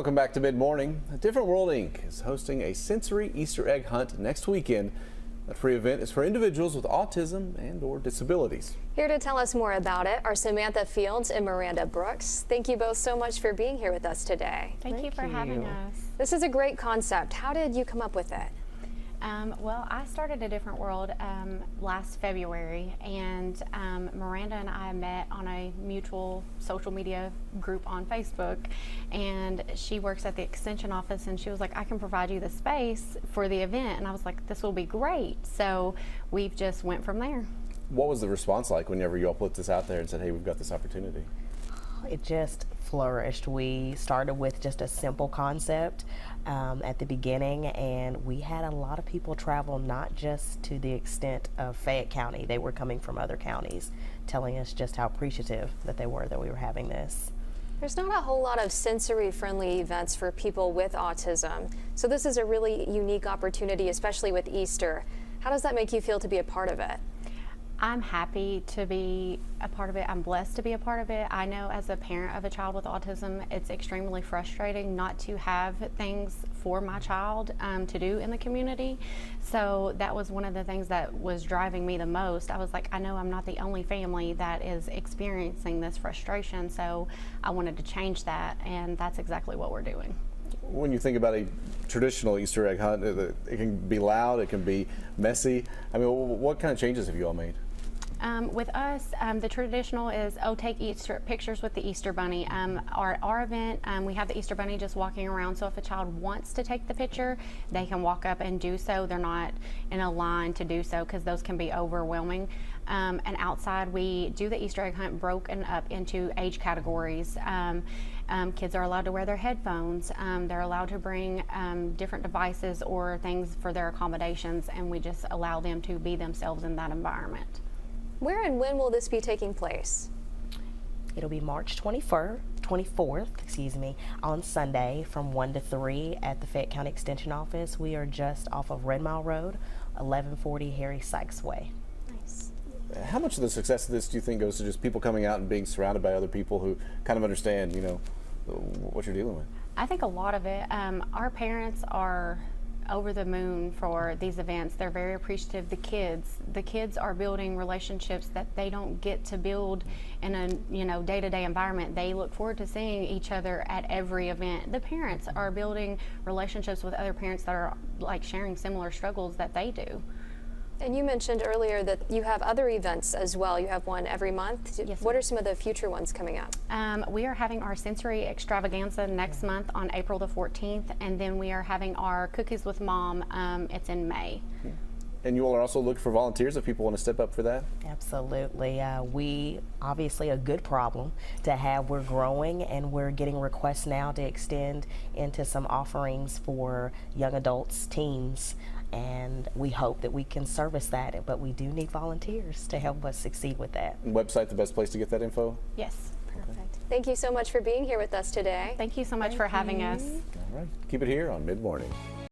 Welcome back to Mid Morning. Different World Inc. is hosting a sensory Easter egg hunt next weekend. That free event is for individuals with autism and/or disabilities. Here to tell us more about it are Samantha Fields and Maranda Brooks. Thank you both so much for being here with us today. Thank you for having us. This is a great concept. How did you come up with it? Well, I started A Different World last February, and Miranda and I met on a mutual social media group on Facebook, and she works at the extension office, and she was like, I can provide you the space for the event, and I was like, this will be great. So we've just went from there. What was the response like whenever you all put this out there and said, hey, we've got this opportunity? It just flourished. We started with just a simple concept at the beginning, and we had a lot of people travel, not just to the extent of Fayette County. They were coming from other counties, telling us just how appreciative that they were that we were having this. There's not a whole lot of sensory-friendly events for people with autism, so this is a really unique opportunity, especially with Easter. How does that make you feel to be a part of it? I'm happy to be a part of it. I'm blessed to be a part of it. I know as a parent of a child with autism, it's extremely frustrating not to have things for my child to do in the community. So that was one of the things that was driving me the most. I was like, I know I'm not the only family that is experiencing this frustration, so I wanted to change that, and that's exactly what we're doing. When you think about a traditional Easter egg hunt, it can be loud, it can be messy. I mean, what kind of changes have you all made? With us, the traditional is, take Easter pictures with the Easter Bunny. Our event, we have the Easter Bunny just walking around, so if a child wants to take the picture, they can walk up and do so. They're not in a line to do so because those can be overwhelming. And outside, we do the Easter egg hunt broken up into age categories. Kids are allowed to wear their headphones. They're allowed to bring different devices or things for their accommodations, and we just allow them to be themselves in that environment. Where and when will this be taking place? It'll be March 24th, on Sunday from 1 to 3 at the Fayette County Extension Office. We are just off of Red Mile Road, 1140 Harry Sykes Way. Nice. How much of the success of this do you think goes to just people coming out and being surrounded by other people who kind of understand, you know, what you're dealing with? I think a lot of it. Our parents are over the moon for these events. They're very appreciative. The kids are building relationships that they don't get to build in a day-to-day environment. They look forward to seeing each other at every event. The parents are building relationships with other parents that are like sharing similar struggles that they do. And you mentioned earlier that you have other events as well. You have one every month. Yes, what are some of the future ones coming up? We are having our sensory extravaganza next month on April the 14th, and then we are having our Cookies with Mom. It's in May. And you all are also looking for volunteers if people want to step up for that? Absolutely. We obviously a good problem to have. We're growing, and we're getting requests now to extend into some offerings for young adults, teens, and we hope that we can service that, but we do need volunteers to help us succeed with that. Website the best place to get that info? Yes. Perfect. Thank you so much for being here with us today. Thank you so much for having us. All right. Keep it here on Mid Morning.